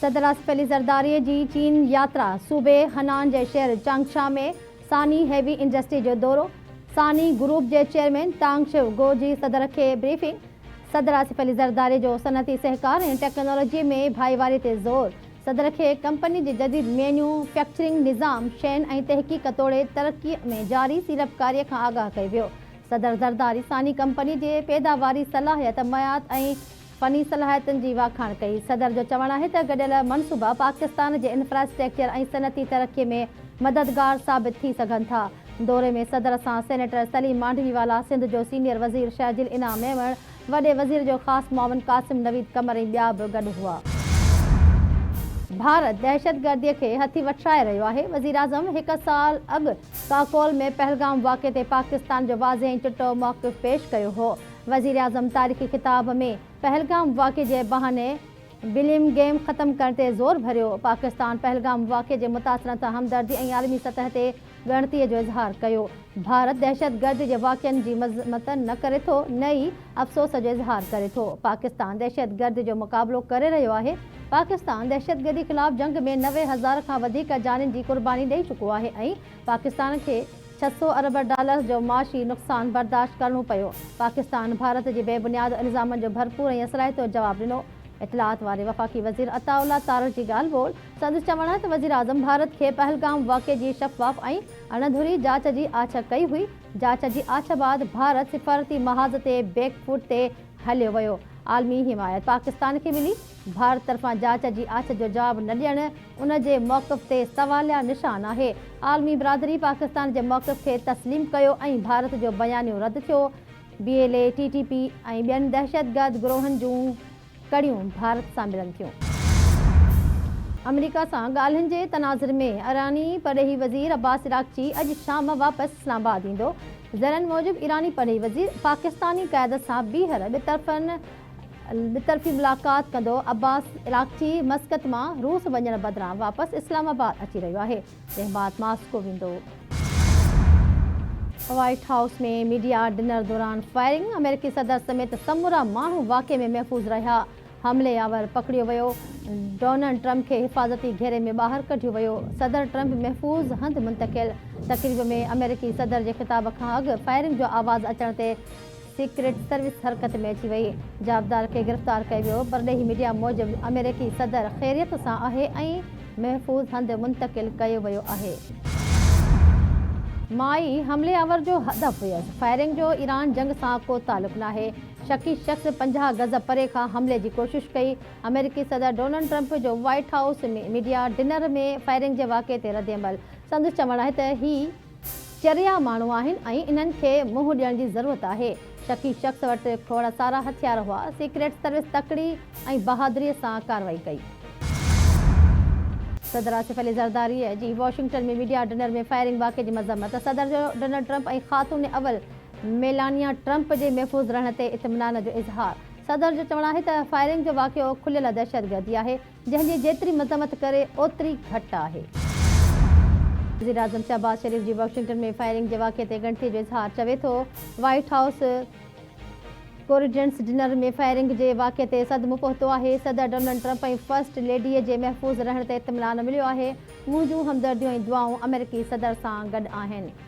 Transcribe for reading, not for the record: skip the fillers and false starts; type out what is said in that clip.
सदर आसिफ अली ज़रदारी जी चीन यात्रा, सूबे हनान जे शहर चांगशा में सानी हैवी इंडस्ट्री जो दौरो, सानी ग्रुप जे चेयरमैन तांग शिव गो जी सदर के ब्रीफिंग। सदर आसिफ अली ज़रदारी जो सनती सहकार ऐं टेक्नोलॉजी में भाईवारी ते ज़ोर, सदर के कंपनी जे जदीद मैन्युफैक्चरिंग निज़ाम शयुनि ऐं तहक़ीक़ तोड़े तरक्की में जारी सीड़पकारीअ खां आगाह कयो वियो। सदर ज़रदारी सानी कंपनी जे पैदावारी सलाहियत, मयात ऐं फ़नी सलाहियतुनि जी वाखाण कई। सदर जो चवणु आहे त गॾियल मनसूबा पाकिस्तान जे इंफ्रास्ट्रक्चर ऐं सनती तरक्की में मददगार साबित थी सघनि था। दौरे में सदर सां सेनेटर सलीम मांडवीवाला, सिंध जो सीनियर वज़ीर शहजिल इनाम मेमण, वॾे वज़ीर जो ख़ासि मुआविन क़ासिम नवीद कमर ऐं ॿिया बि गॾु हुआ। भारत दहशतगर्दीअ खे हथी वठाए रहियो आहे। वज़ीर आज़म 1 साल अॻु काकोल में पहलगाम वाक़े ते पाकिस्तान जो वाज़े ऐं चिटो मौक़िफ़ पेश कयो हो। वज़ीर आज़म तारीख़ी ख़िताब में पहलगाम वाक़े जे बहाने बिलियम गेम ख़त्म करण ते ज़ोर भरियो। पाकिस्तान पहलगाम वाक़े जे मुतासिरनि सां हमदर्दी ऐं आलमी सतह ते ॻणतीअ जो इज़हार कयो। भारत दहशतगर्दी जे वाक़िअनि जी मज़म्मत न करे थो, न ई अफ़सोस जो इज़हार करे थो। पाकिस्तान दहशतगर्दी जो मुक़ाबिलो करे रहियो आहे। पाकिस्तान दहशतगर्दी ख़िलाफ़ जंग में 90,000 खां वधीक जानियुनि जी क़ुर्बानी ॾेई चुको आहे ऐं पाकिस्तान खे $600 अरब जो माशी नुक़सान बर्दाश्त करणो पियो। पाकिस्तान भारत जे बेबुनियाद इल्ज़ामनि जो भरपूर ऐं असराइतो जवाबु ॾिनो। इतलात वारे वफ़ाक़ी वज़ीर अताउल्ला तारड़ जी ॻाल्हि ॿोल, संदसि चवणु आहे त वज़ीर आज़म भारत खे पहलगाम वाक़े जी शफ़ाफ़ ऐं अणधुरी जांच जी आछ कई हुई। जांच जी आछ बाद भारत सिफ़ारती महाज़ ते बैकफुट ते हलियो वियो। आलमी हिमायत पाकिस्तान खे मिली। भारत तरफ़ां जांच जी आछ जो जवाबु न ॾियणु उन जे मौक़िफ़ ते सवालिया निशान आहे। आलमी बिरादरी पाकिस्तान जे मौक़िफ़ खे तस्लीम कयो ऐं भारत जो बयानियो रद्द थियो। BLA, TTP ऐं ॿियनि दहशतगर्द गिरोहनि जूं कड़ियूं भारत सां मिलनि थियूं। अमेरिका सां ॻाल्हियुनि जे तनाज़ुर में ईरानी परॾेही वज़ीर अब्बास इराक़ची अॼु शाम वापसि इस्लामाबाद ईंदो। ज़रनि मूजिबि ईरानी परॾेही वज़ीर पाकिस्तानी क़यादत सां ॿीहर ॿितरफ़ी मुलाक़ात कंदो। अब्बास इराक़ची मस्कत मां रूस वञण बदिरां वापसि इस्लामाबाद अची रहियो आहे, तंहिं बाद मास्को वेंदो। व्हाइट हाउस में मीडिया डिनर दौरान फायरिंग, अमेरिकी सदर समेत समूरा माण्हू वाक़े में महफ़ूज़ रहिया। हमलेआवर पकड़ियो वियो। डोनाल्ड ट्रंप खे हिफ़ाज़ती घेरे में ॿाहिरि कढियो वियो। सदर ट्रंप महफ़ूज़ हंध मुंतक़िल। तक़रीब में अमेरिकी सदर जे ख़िताब खां अॻु फायरिंग जो आवाज़ अचण ते सीक्रेट सर्विस हरकत में अची वई। जाबदार खे गिरफ़्तार कयो वियो। परॾेही मीडिया मूजिबि अमेरिकी सदर ख़ैरियत सां आहे ऐं महफ़ूज़ हंध मुंतक़िल कयो वियो आहे। माई हमलेआवर जो हदफ़ हुयसि। फायरिंग जो ईरान जंग सां को तालुक़ नाहे। शकी शख़्स 50 गज़ परे खां हमले जी कोशिश कई। अमेरिकी सदर डोनाल्ड ट्रंप जो व्हाइट हाउस में मीडिया डिनर में फायरिंग जे वाक़े ते रद्दअमल। संदसि चवणु आहे त ही चरिया माण्हू आहिनि ऐं इन्हनि खे मुंहुं ॾियण जी ज़रूरत आहे। शकी शख़्स वटि खोड़ सारा हथियार हुआ। सीक्रेट सर्विस तकड़ी ऐं बहादुरीअ सां कार्रवाई कई। सदर आसिफ अली ज़रदारी जी वॉशिंगटन में मीडिया डिनर में फायरिंग वाक़े जी मज़म्मत। सदर जो डोनाल्ड ट्रंप ऐं ख़ातून अवल मेलानिया ट्रंप जे महफ़ूज़ रहण ते इत्मिनान जो इज़हार। सदर जो चवणु आहे त फायरिंग जो वाक़ियो खुलियल दहशतगर्दी आहे, जंहिंजी जेतिरी मज़म्मत करे ओतिरी घटि आहे। वज़ीर आज़म शहबाज शरीफ़ जी वॉशिंगटन में फायरिंग जे वाक़े ते ॻणतीअ जो इज़हार। चवे थो व्हाइट हाउस कोरिडेंस डिनर में फायरिंग जे वाक़े ते सदमो पहुतो आहे। सदर डोनाल्ड ट्रंप ऐं फर्स्ट लेडीअ जे महफ़ूज़ रहण ते इत्मिनान मिलियो आहे। मुंहिंजूं हमदर्दियूं ऐं दुआऊं अमेरिकी सदर सां गॾु आहिनि।